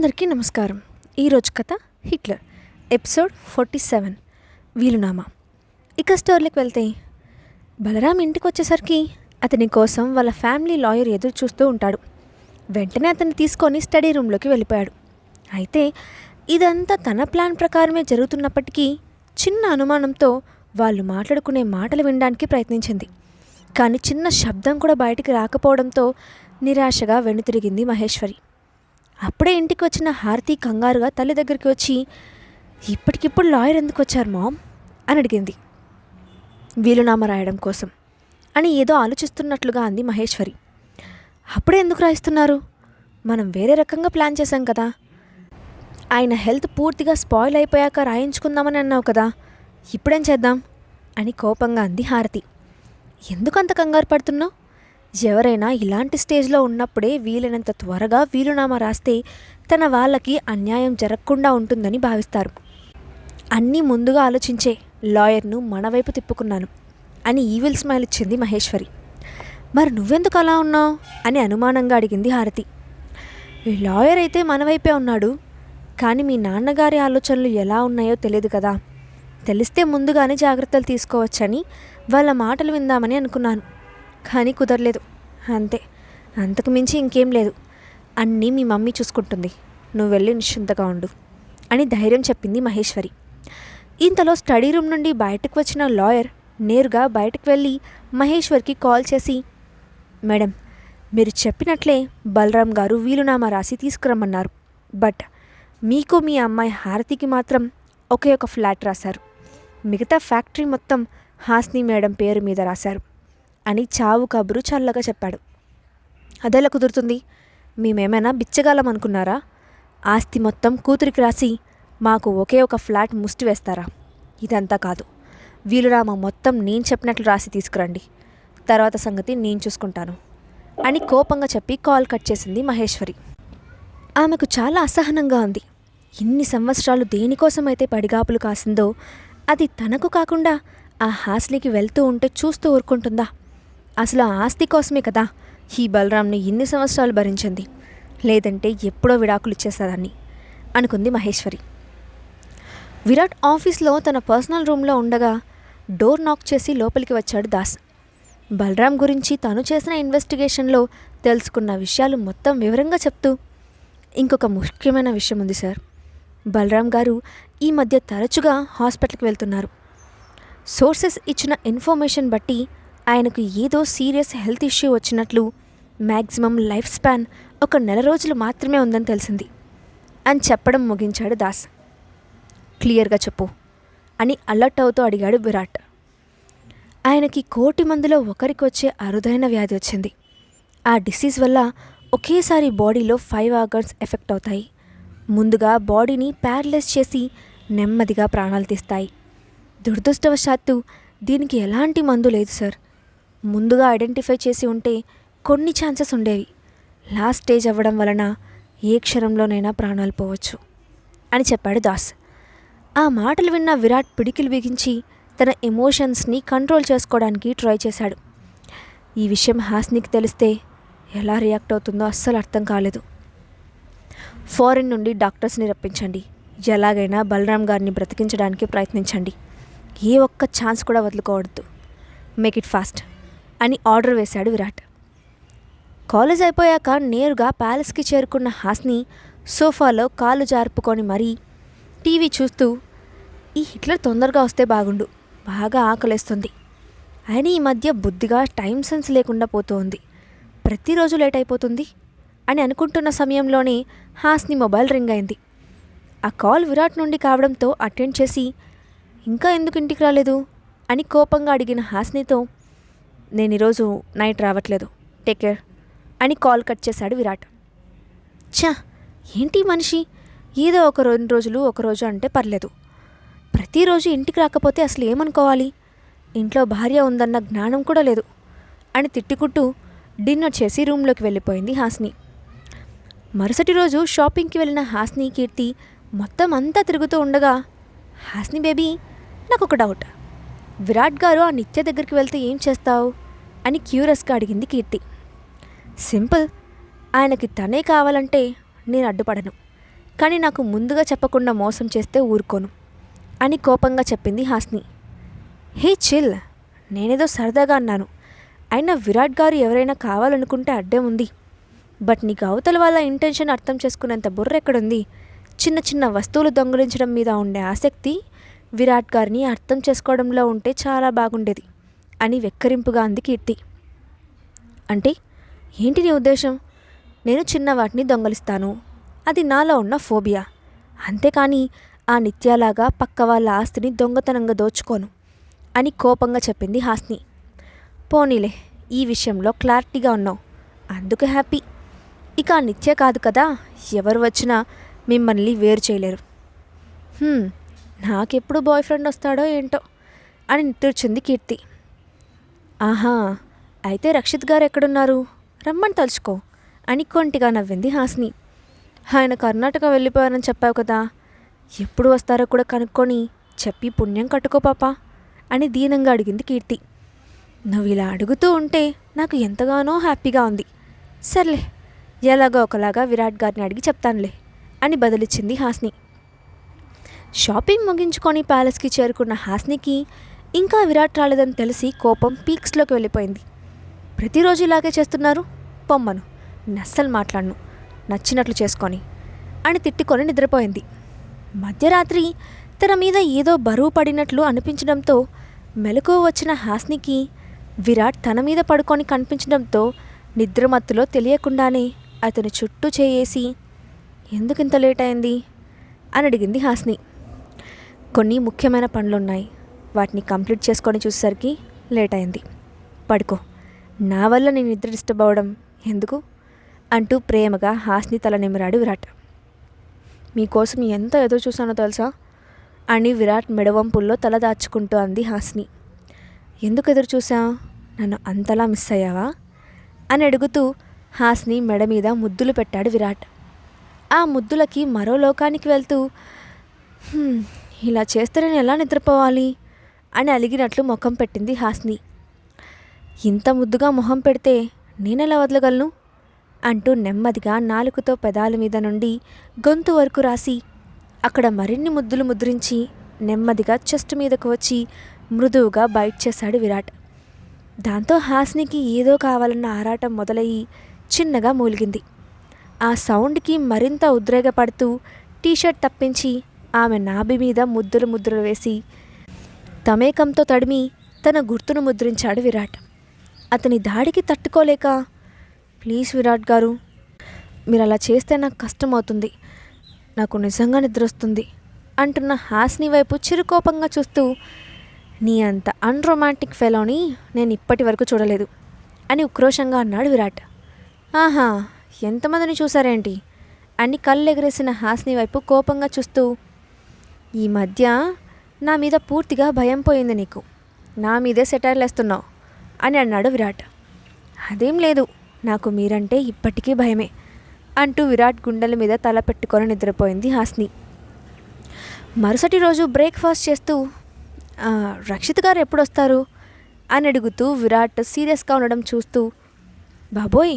అందరికీ నమస్కారం. ఈరోజు కథ హిట్లర్ ఎపిసోడ్ 47 వీలునామా. ఇక స్టోరీకి వెళ్తే బలరాం ఇంటికి వచ్చేసరికి అతని కోసం వాళ్ళ ఫ్యామిలీ లాయర్ ఎదురు చూస్తూ ఉంటాడు. వెంటనే అతన్ని తీసుకొని స్టడీ రూమ్లోకి వెళ్ళిపోయాడు. అయితే ఇదంతా తన ప్లాన్ ప్రకారమే జరుగుతున్నప్పటికీ చిన్న అనుమానంతో వాళ్ళు మాట్లాడుకునే మాటలు వినడానికి ప్రయత్నించింది. కానీ చిన్న శబ్దం కూడా బయటికి రాకపోవడంతో నిరాశగా వెనుతిరిగింది మహేశ్వరి. అప్పుడే ఇంటికి వచ్చిన హారతి కంగారుగా తల్లి దగ్గరికి వచ్చి, ఇప్పటికిప్పుడు లాయర్ ఎందుకు వచ్చారు మామ్ అని అడిగింది. వీలునామా రాయడం కోసం అని ఏదో ఆలోచిస్తున్నట్లుగా అంది మహేశ్వరి. అప్పుడే ఎందుకు రాయిస్తున్నారు? మనం వేరే రకంగా ప్లాన్ చేశాం కదా. ఆయన హెల్త్ పూర్తిగా స్పాయిల్ అయిపోయాక రాయించుకుందామని అన్నావు కదా, ఇప్పుడేం చేద్దాం అని కోపంగా అంది హారతి. ఎందుకంత కంగారు పడుతున్నావు? ఎవరైనా ఇలాంటి స్టేజ్లో ఉన్నప్పుడే వీలైనంత త్వరగా వీలునామా రాస్తే తన వాళ్ళకి అన్యాయం జరగకుండా ఉంటుందని భావిస్తారు. అన్నీ ముందుగా ఆలోచించే లాయర్ను మన వైపు తిప్పుకున్నాను అని ఈవిల్ స్మైల్ ఇచ్చింది మహేశ్వరి. మరి నువ్వెందుకు అలా ఉన్నావు అని అనుమానంగా అడిగింది హారతి. లాయర్ అయితే మన వైపే ఉన్నాడు, కానీ మీ నాన్నగారి ఆలోచనలు ఎలా ఉన్నాయో తెలియదు కదా. తెలిస్తే ముందుగానే జాగ్రత్తలు తీసుకోవచ్చని వాళ్ళ మాటలు విందామని అనుకున్నాను. కానీ కుదరలేదు, అంతే. అంతకు మించి ఇంకేం లేదు. అన్నీ మీ మమ్మీ చూసుకుంటుంది, నువ్వు వెళ్ళి నిశ్చింతగా ఉండు అని ధైర్యం చెప్పింది మహేశ్వరి. ఇంతలో స్టడీ రూమ్ నుండి బయటకు వచ్చిన లాయర్ నేరుగా బయటకు వెళ్ళి మహేశ్వరికి కాల్ చేసి, మేడం, మీరు చెప్పినట్లే బలరాం గారు వీలునామా రాసి తీసుకురమ్మన్నారు. బట్ మీకు మీ అమ్మాయి హారతికి మాత్రం ఒకే ఒక ఫ్లాట్ రాశారు. మిగతా ఫ్యాక్టరీ మొత్తం హాస్ని మేడం పేరు మీద రాశారు అని చావు కబురు చల్లగా చెప్పాడు. అదెలా కుదురుతుంది? మేమేమైనా బిచ్చగాలం అనుకున్నారా? ఆస్తి మొత్తం కూతురికి రాసి మాకు ఒకే ఒక ఫ్లాట్ ముష్టి వేస్తారా? ఇదంతా కాదు. వీలునామా మొత్తం నేను చెప్పినట్లు రాసి తీసుకురండి, తర్వాత సంగతి నేను చూసుకుంటాను అని కోపంగా చెప్పి కాల్ కట్ చేసింది మహేశ్వరి. ఆమెకు చాలా అసహనంగా ఉంది. ఇన్ని సంవత్సరాలు దేనికోసమైతే పడిగాపులు కాసిందో అది తనకు కాకుండా ఆ హాస్నికి వెళ్తూ ఉంటే చూస్తూ ఊరుకుంటుందా? అసలు ఆ ఆస్తి కోసమే కదా ఈ బలరాంని ఇన్ని సంవత్సరాలు భరించింది, లేదంటే ఎప్పుడో విడాకులు ఇచ్చేసేదాన్ని అనుకుంది మహేశ్వరి. విరాట్ ఆఫీస్లో తన పర్సనల్ రూమ్లో ఉండగా డోర్ నాక్ చేసి లోపలికి వచ్చాడు దాస్. బలరాం గురించి తను చేసిన ఇన్వెస్టిగేషన్లో తెలుసుకున్న విషయాలు మొత్తం వివరంగా చెప్తూ, ఇంకొక ముఖ్యమైన విషయం ఉంది సార్. బలరాం గారు ఈ మధ్య తరచుగా హాస్పిటల్కి వెళ్తున్నారు. సోర్సెస్ ఇచ్చిన ఇన్ఫర్మేషన్ బట్టి ఆయనకు ఏదో సీరియస్ హెల్త్ ఇష్యూ వచ్చినట్లు, మ్యాక్సిమం లైఫ్ స్పాన్ 1 నెల రోజులు మాత్రమే ఉందని తెలిసింది అని చెప్పడం ముగించాడు దాస్. క్లియర్గా చెప్పు అని అలర్ట్ అవుతూ అడిగాడు విరాట్. ఆయనకి 1,00,00,000 మందిలో ఒకరికి వచ్చే అరుదైన వ్యాధి వచ్చింది. ఆ డిసీజ్ వల్ల ఒకేసారి బాడీలో 5 ఆర్గన్స్ ఎఫెక్ట్ అవుతాయి. ముందుగా బాడీని ప్యారలైజ్ చేసి నెమ్మదిగా ప్రాణాలు తీస్తాయి. దురదృష్టవశాత్తు దీనికి ఎలాంటి మందు లేదు సార్. ముందుగా ఐడెంటిఫై చేసి ఉంటే కొన్ని ఛాన్సెస్ ఉండేవి. లాస్ట్ స్టేజ్ అవ్వడం వలన ఏ క్షణంలోనైనా ప్రాణాలు పోవచ్చు అని చెప్పాడు దాస్. ఆ మాటలు విన్న విరాట్ పిడికిలు బిగించి తన ఎమోషన్స్ని కంట్రోల్ చేసుకోవడానికి ట్రై చేశాడు. ఈ విషయం హాస్నికి తెలిస్తే ఎలా రియాక్ట్ అవుతుందో అస్సలు అర్థం కాలేదు. ఫారిన్ నుండి డాక్టర్స్ని రప్పించండి, ఎలాగైనా బలరాం గారిని బ్రతికించడానికి ప్రయత్నించండి, ఏ ఒక్క ఛాన్స్ కూడా వదులుకోవద్దు, మేక్ ఇట్ ఫాస్ట్ అని ఆర్డర్ వేశాడు విరాట్. కాలేజ్ అయిపోయాక నేరుగా ప్యాలెస్కి చేరుకున్న హాస్ని సోఫాలో కాళ్ళు జార్పుకొని మరీ టీవీ చూస్తూ, ఈ హిట్లర్ తొందరగా వస్తే బాగుండు, బాగా ఆకలేస్తుంది. ఆయన ఈ మధ్య బుద్ధిగా టైం సెన్స్ లేకుండా పోతోంది, ప్రతిరోజు లేట్ అయిపోతుంది అని అనుకుంటున్న సమయంలోనే హాస్ని మొబైల్ రింగ్ అయింది. ఆ కాల్ విరాట్ నుండి కావడంతో అటెండ్ చేసి, ఇంకా ఎందుకు ఇంటికి రాలేదు అని కోపంగా అడిగిన హాస్నితో, నేను ఈరోజు నైట్ రావట్లేదు, టేక్ కేర్ అని కాల్ కట్ చేశాడు విరాట్. ఛా, ఏంటి మనిషి, ఏదో 2 రోజులు ఒకరోజు అంటే పర్లేదు, ప్రతిరోజు ఇంటికి రాకపోతే అసలు ఏమనుకోవాలి, ఇంట్లో భార్య ఉందన్న జ్ఞానం కూడా లేదు అని తిట్టుకుంటూ డిన్నర్ చేసి రూమ్లోకి వెళ్ళిపోయింది హాస్ని. మరుసటి రోజు షాపింగ్కి వెళ్ళిన హాస్ని కీర్తి మొత్తం అంతా తిరుగుతూ ఉండగా, హాస్ని బేబీ, నాకు ఒక డౌట్. విరాట్ గారు ఆ నిత్య దగ్గరికి వెళ్తే ఏం చేస్తావు అని క్యూరియస్గా అడిగింది కీర్తి. సింపుల్, ఆయనకి తనే కావాలంటే నేను అడ్డుపడను, కానీ నాకు ముందుగా చెప్పకుండా మోసం చేస్తే ఊరుకోను అని కోపంగా చెప్పింది హాస్ని. హే చిల్, నేనేదో సరదాగా అన్నాను. అయినా విరాట్ గారు ఎవరైనా కావాలనుకుంటే అడ్డే ఉంది. బట్ నీకు అవతల వాళ్ళ ఇంటెన్షన్ అర్థం చేసుకునేంత బుర్ర ఎక్కడుంది? చిన్న చిన్న వస్తువులు దొంగిలించడం మీద ఉండే ఆసక్తి విరాట్ గారిని అర్థం చేసుకోవడంలో ఉంటే చాలా బాగుండేది అని వెక్కరింపుగా అంది కీర్తి. అంటే ఏంటి నీ ఉద్దేశం? నేను చిన్న వాటిని దొంగలిస్తాను, అది నాలో ఉన్న ఫోబియా. అంతేకాని ఆ నిత్యాలాగా పక్క వాళ్ళ ఆస్తిని దొంగతనంగా దోచుకోను అని కోపంగా చెప్పింది హాస్ని. పోనీలే, ఈ విషయంలో క్లారిటీగా ఉన్నావు, అందుకు హ్యాపీ. ఇక ఆ నిత్య కాదు కదా, ఎవరు వచ్చినా మిమ్మల్ని వేరు చేయలేరు. నాకెప్పుడు బాయ్ ఫ్రెండ్ వస్తాడో ఏంటో అని నిట్టూర్చింది కీర్తి. ఆహా, అయితే రక్షిత్ గారు ఎక్కడున్నారు? రమ్మని తలుచుకో అని కొంటిగా నవ్వింది హాస్ని. ఆయన కర్ణాటక వెళ్ళిపోయారని చెప్పావు కదా, ఎప్పుడు వస్తారో కూడా కనుక్కొని చెప్పి పుణ్యం కట్టుకో పాపా అని దీనంగా అడిగింది కీర్తి. నువ్వు ఇలా అడుగుతూ ఉంటే నాకు ఎంతగానో హ్యాపీగా ఉంది. సర్లే, ఎలాగో ఒకలాగా విరాట్ గారిని అడిగి చెప్తానులే అని బదులిచ్చింది హాస్ని. షాపింగ్ ముగించుకొని ప్యాలెస్కి చేరుకున్న హాస్నికి ఇంకా విరాట్ రాలేదని తెలిసి కోపం పీక్స్లోకి వెళ్ళిపోయింది. ప్రతిరోజు ఇలాగే చేస్తున్నారు, పొమ్మను, నస్సలు మాట్లాడను, నచ్చినట్లు చేసుకొని అని తిట్టుకొని నిద్రపోయింది. మధ్యరాత్రి తన మీద ఏదో బరువు పడినట్లు అనిపించడంతో మెలకువ వచ్చిన హాస్నికి విరాట్ తన మీద పడుకొని కనిపించడంతో నిద్రమత్తులో తెలియకుండానే అతని చుట్టూ చేయేసి ఎందుకింత లేట్ అయింది అని అడిగింది హాస్ని. కొన్ని ముఖ్యమైన పనులున్నాయి, వాటిని కంప్లీట్ చేసుకొని చూసేసరికి లేట్ అయింది, పడుకో, నా వల్ల నీ నిద్ర డిస్టర్బ్ అవ్వడం ఎందుకు అంటూ ప్రేమగా హాస్ని తల నిమిరాడు విరాట్. మీకోసం ఎంత ఎదురు చూసానో తెలుసా అని విరాట్ మెడవంపుల్లో తల దాచుకుంటూ అంది హాస్ని. ఎందుకు ఎదురు చూసా? నన్ను అంతలా మిస్ అయ్యావా అని అడుగుతూ హాస్ని మెడ మీద ముద్దులు పెట్టాడు విరాట్. ఆ ముద్దులకి మరో లోకానికి వెళ్తూ ఇలా చేస్తే నేను ఎలా నిద్రపోవాలి అని అలిగినట్లు ముఖం పెట్టింది హాస్ని. ఇంత ముద్దుగా మొహం పెడితే నేనెలా వదలగలను అంటూ నెమ్మదిగా నాలుకతో పెదాల మీద నుండి గొంతు వరకు రాసి అక్కడ మరిన్ని ముద్దులు ముద్రించి నెమ్మదిగా చెస్ట్ మీదకు వచ్చి మృదువుగా బైట్ చేశాడు విరాట్. దాంతో హాస్నికి ఏదో కావాలన్న ఆరాటం మొదలయ్యి చిన్నగా మూలిగింది. ఆ సౌండ్కి మరింత ఉద్రేగపడుతూ టీషర్ట్ తప్పించి ఆమె నాభి మీద ముద్దులు వేసి తమేకంతో తడిమి తన గుర్తును ముద్రించాడు విరాట్. అతని దాడికి తట్టుకోలేక, ప్లీజ్ విరాట్ గారు, మీరు అలా చేస్తే నాకు కష్టమవుతుంది, నాకు నిజంగా నిద్రొస్తుంది అంటున్న హాస్ని వైపు చిరుకోపంగా చూస్తూ, నీ అంత అన్రొమాంటిక్ ఫెలోని నేను ఇప్పటి వరకు చూడలేదు అని ఉక్రోషంగా అన్నాడు విరాట్. ఆహా, ఎంతమందిని చూసారేంటి అని కళ్ళెగరేసిన హాస్ని వైపు కోపంగా చూస్తూ, ఈ మధ్య నా మీద పూర్తిగా భయం పోయింది నీకు, నా మీదే సెటైర్లేస్తున్నావు అని అన్నాడు విరాట్. అదేం లేదు, నాకు మీరంటే ఇప్పటికీ భయమే అంటూ విరాట్ గుండెల మీద తల పెట్టుకొని నిద్రపోయింది హాస్ని. మరుసటి రోజు బ్రేక్ఫాస్ట్ చేస్తూ, రక్షిత్ గారు ఎప్పుడు వస్తారు అని అడుగుతూ విరాట్ సీరియస్గా ఉండడం చూస్తూ, బాబోయ్,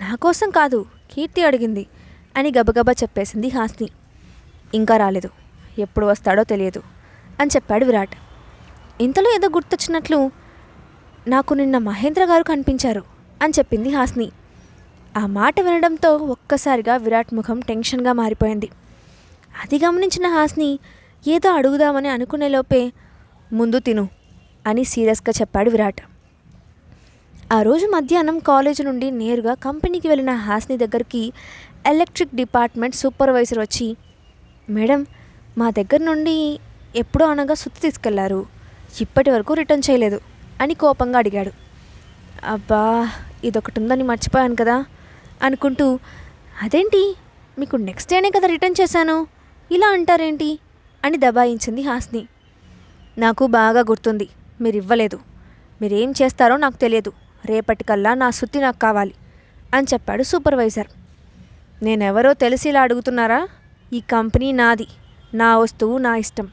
నా కోసం కాదు, కీర్తి అడిగింది అని గబగబా చెప్పేసింది హాస్ని. ఇంకా రాలేదు, ఎప్పుడు వస్తాడో తెలియదు అని చెప్పాడు విరాట్. ఇంతలో ఏదో గుర్తొచ్చినట్లు, నాకు నిన్న మహేంద్ర గారు కనిపించారు అని చెప్పింది హాస్ని. ఆ మాట వినడంతో ఒక్కసారిగా విరాట్ ముఖం టెన్షన్గా మారిపోయింది. అది గమనించిన హాస్ని ఏదో అడుగుదామని అనుకునేలోపే, ముందు తిను అని సీరియస్గా చెప్పాడు విరాట్. ఆ రోజు మధ్యాహ్నం కాలేజీ నుండి నేరుగా కంపెనీకి వెళ్ళిన హాస్ని దగ్గరికి ఎలక్ట్రిక్ డిపార్ట్మెంట్ సూపర్వైజర్ వచ్చి, మేడం, మా దగ్గర నుండి ఎప్పుడో అనగా సుత్తి తీసుకెళ్లారు, ఇప్పటి వరకు రిటర్న్ చేయలేదు అని కోపంగా అడిగాడు. అబ్బా, ఇదొకటి ఉందని మర్చిపోయాను కదా అనుకుంటూ, అదేంటి, మీకు నెక్స్ట్ డేనే కదా రిటర్న్ చేశాను, ఇలా అంటారేంటి అని దబాయించింది హాస్ని. నాకు బాగా గుర్తుంది, మీరు ఇవ్వలేదు, మీరేం చేస్తారో నాకు తెలియదు, రేపటికల్లా నా సుత్తి నాకు కావాలి అని చెప్పాడు సూపర్వైజర్. నేనెవరో తెలిసి ఇలా అడుగుతున్నారా? ఈ కంపెనీ నాది, నా వస్తువు నా ఇష్టం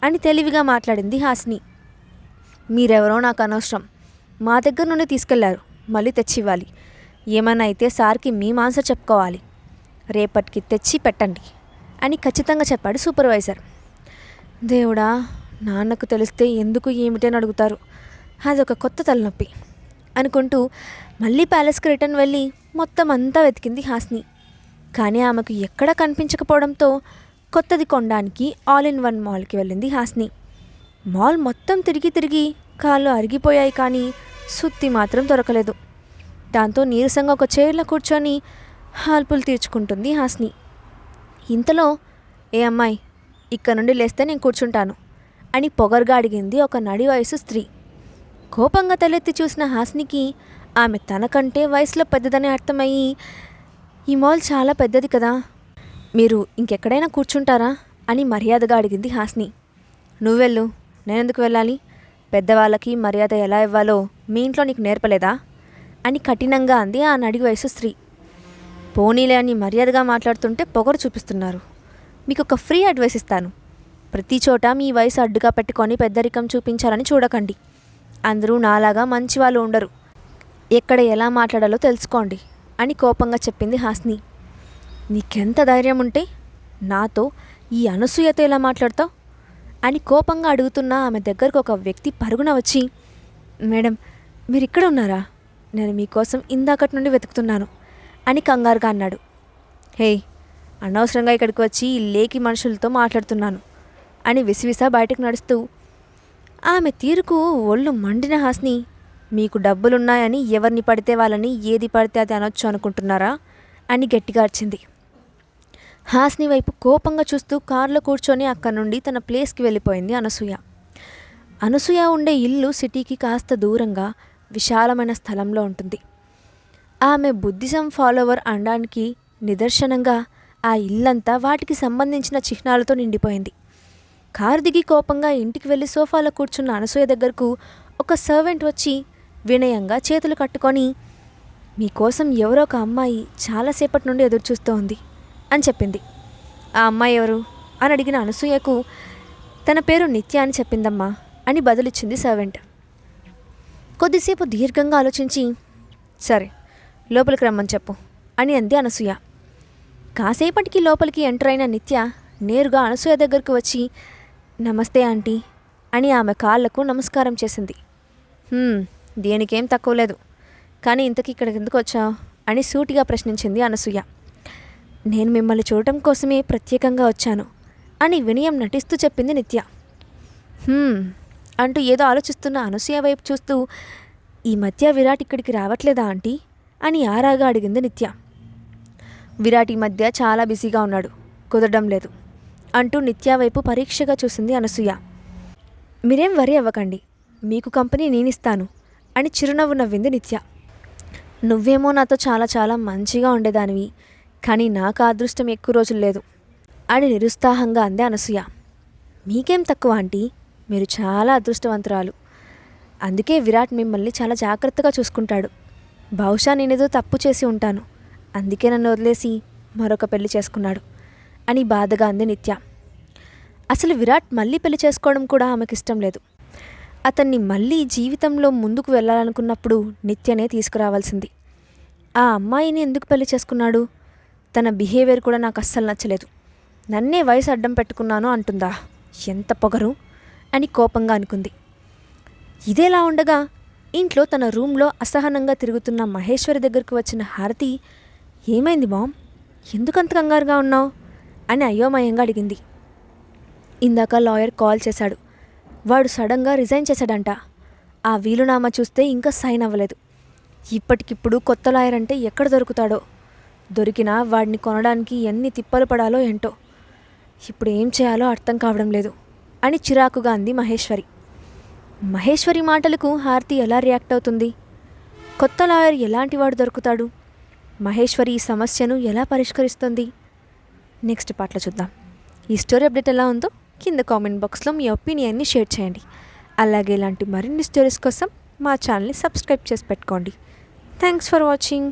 అని తెలివిగా మాట్లాడింది హాస్ని. మీరెవరో నాకు అనవసరం, మా దగ్గర నుండి తీసుకెళ్లారు, మళ్ళీ తెచ్చివ్వాలి, ఏమన్నా అయితే సార్కి మీ ఆన్సర్ చెప్పుకోవాలి, రేపటికి తెచ్చి పెట్టండి అని ఖచ్చితంగా చెప్పాడు సూపర్వైజర్. దేవుడా, నాన్నకు తెలిస్తే ఎందుకు ఏమిటని అడుగుతారు, అదొక కొత్త తలనొప్పి అనుకుంటూ మళ్ళీ ప్యాలెస్కి రిటర్న్ వెళ్ళి మొత్తం అంతా వెతికింది హాస్ని. కానీ ఆమెకు ఎక్కడా కనిపించకపోవడంతో కొత్తది కొనడానికి ఆల్ ఇన్ వన్ మాల్కి వెళ్ళింది హాస్ని. మాల్ మొత్తం తిరిగి తిరిగి కాళ్ళు అరిగిపోయాయి, కానీ సుత్తి మాత్రం దొరకలేదు. దాంతో నీరసంగా ఒక చైర్లో కూర్చొని హాల్పులు తీర్చుకుంటుంది హాస్ని. ఇంతలో, ఏ అమ్మాయి, ఇక్కడ నుండి లేస్తే నేను కూర్చుంటాను అని పొగరుగా అడిగింది ఒక నడి వయసు స్త్రీ. కోపంగా తలెత్తి చూసిన హాస్నికి ఆమె తనకంటే వయసులో పెద్దదని అర్థమయ్యి, ఈ మాల్ చాలా పెద్దది కదా, మీరు ఇంకెక్కడైనా కూర్చుంటారా అని మర్యాదగా అడిగింది హాస్ని. నువ్వెళ్ళు, నేనెందుకు వెళ్ళాలి, పెద్దవాళ్ళకి మర్యాద ఎలా ఇవ్వాలో మీ ఇంట్లో నీకు నేర్పలేదా అని కఠినంగా అంది ఆ నడి వయసు స్త్రీ. పోనీలే అని మర్యాదగా మాట్లాడుతుంటే పొగరు చూపిస్తున్నారు. మీకు ఒక ఫ్రీ అడ్వైస్ ఇస్తాను, ప్రతి చోట మీ వయసు అడ్డుగా పెట్టుకొని పెద్దరికం చూపించాలని చూడకండి. అందరూ నాలాగా మంచివాళ్ళు ఉండరు, ఎక్కడ ఎలా మాట్లాడాలో తెలుసుకోండి అని కోపంగా చెప్పింది హాస్ని. నీకెంత ధైర్యం ఉంటే నాతో ఈ అనసూయతో ఎలా మాట్లాడతావు అని కోపంగా అడుగుతున్న ఆమె దగ్గరకు ఒక వ్యక్తి పరుగున వచ్చి, మేడం, మీరు ఇక్కడ ఉన్నారా, నేను మీకోసం ఇందాకటి నుండి వెతుకుతున్నాను అని కంగారుగా అన్నాడు. హే, అనవసరంగా ఇక్కడికి వచ్చి లేకి మనుషులతో మాట్లాడుతున్నాను అని విసివిసా బయటకు నడుస్తూ. ఆమె తీరుకు ఒళ్ళు మండిన హాస్ని, మీకు డబ్బులున్నాయని ఎవరిని పడితే వాళ్ళని ఏది పడితే అది అనొచ్చు అనుకుంటున్నారా అని గట్టిగా అరిచింది. హాస్ని వైపు కోపంగా చూస్తూ కారులో కూర్చొని అక్కడి నుండి తన ప్లేస్కి వెళ్ళిపోయింది అనసూయ. అనసూయ ఉండే ఇల్లు సిటీకి కాస్త దూరంగా విశాలమైన స్థలంలో ఉంటుంది. ఆమె బుద్ధిజం ఫాలోవర్ అనడానికి నిదర్శనంగా ఆ ఇల్లంతా వాటికి సంబంధించిన చిహ్నాలతో నిండిపోయింది. కారు దిగి కోపంగా ఇంటికి వెళ్ళి సోఫాలో కూర్చున్న అనసూయ దగ్గరకు ఒక సర్వెంట్ వచ్చి వినయంగా చేతులు కట్టుకొని, మీకోసం ఎవరో ఒక అమ్మాయి చాలాసేపటి నుండి ఎదురుచూస్తూ ఉంది అని చెప్పింది. ఆ అమ్మాయి ఎవరు అని అడిగిన అనసూయకు తన పేరు నిత్య అని చెప్పిందమ్మా అని బదులిచ్చింది సర్వెంట్. కొద్దిసేపు దీర్ఘంగా ఆలోచించి, సరే లోపలికి రమ్మని చెప్పు అని అంది అనసూయ. కాసేపటికి లోపలికి ఎంటర్ అయిన నిత్య నేరుగా అనసూయ దగ్గరకు వచ్చి, నమస్తే ఆంటీ అని ఆమె కాళ్లకు నమస్కారం చేసింది. దేనికేం తక్కువ లేదు, కానీ ఇంతకీ ఇక్కడికి ఎందుకు వచ్చావు అని సూటిగా ప్రశ్నించింది అనసూయ. నేను మిమ్మల్ని చూడటం కోసమే ప్రత్యేకంగా వచ్చాను అని వినయం నటిస్తూ చెప్పింది నిత్య. అంటూ ఏదో ఆలోచిస్తున్న అనసూయ వైపు చూస్తూ, ఈ మధ్య విరాట్ ఇక్కడికి రావట్లేదా ఆంటీ అని ఆరాగా అడిగింది నిత్య. విరాట్ ఈ మధ్య చాలా బిజీగా ఉన్నాడు, కుదరడం లేదు అంటూ నిత్య వైపు పరీక్షగా చూసింది అనసూయ. మీరేం వరి అవ్వకండి, మీకు కంపెనీ నేనిస్తాను అని చిరునవ్వు నవ్వింది నిత్య. నువ్వేమో నాతో చాలా చాలా మంచిగా ఉండేదానివి, కానీ నాకు అదృష్టం ఎక్కువ రోజులు లేదు అని నిరుత్సాహంగా అంది అనసూయ. మీకేం తక్కువ ఆంటీ, మీరు చాలా అదృష్టవంతురాలు, అందుకే విరాట్ మిమ్మల్ని చాలా జాగ్రత్తగా చూసుకుంటాడు. బహుశా నేనేదో తప్పు చేసి ఉంటాను, అందుకే నన్ను వదిలేసి మరొక పెళ్లి చేసుకున్నాడు అని బాధగా అంది నిత్య. అసలు విరాట్ మళ్ళీ పెళ్లి చేసుకోవడం కూడా ఆమెకి ఇష్టం లేదు. అతన్ని మళ్ళీ జీవితంలో ముందుకు వెళ్ళాలనుకున్నప్పుడు నిత్యనే తీసుకురావాల్సింది. ఆ అమ్మాయిని ఎందుకు పెళ్లి చేసుకున్నాడు? తన బిహేవియర్ కూడా నాకు అస్సలు నచ్చలేదు. నన్నే వయసు అడ్డం పెట్టుకున్నాను అంటుందా, ఎంత పొగరు అని కోపంగా అనుకుంది. ఇదేలా ఉండగా ఇంట్లో తన రూమ్లో అసహనంగా తిరుగుతున్న మహేశ్వరి దగ్గరకు వచ్చిన హారతి, ఏమైంది మామ్, ఎందుకంత కంగారుగా ఉన్నావు అని అయోమయంగా అడిగింది. ఇందాక లాయర్ కాల్ చేశాడు, వాడు సడన్గా రిజైన్ చేశాడంట. ఆ వీలునామా చూస్తే ఇంకా సైన్ అవ్వలేదు. ఇప్పటికిప్పుడు కొత్త లాయర్ అంటే ఎక్కడ దొరుకుతాడో, దొరికినా వాడిని కొనడానికి ఎన్ని తిప్పలు పడాలో ఏంటో, ఇప్పుడు ఏం చేయాలో అర్థం కావడం లేదు అని చిరాకుగా అంది మహేశ్వరి. మహేశ్వరి మాటలకు హారతి ఎలా రియాక్ట్ అవుతుంది? కొత్త లాయర్ ఎలాంటి వాడు దొరుకుతాడు? మహేశ్వరి ఈ సమస్యను ఎలా పరిష్కరిస్తుంది? నెక్స్ట్ పార్ట్లో చూద్దాం. ఈ స్టోరీ అప్డేట్ ఎలా ఉందో కింద కామెంట్ బాక్స్లో మీ ఒపీనియన్ని షేర్ చేయండి. అలాగే ఇలాంటి మరిన్ని స్టోరీస్ కోసం మా ఛానల్ని సబ్స్క్రైబ్ చేసి పెట్టుకోండి. Thanks for watching.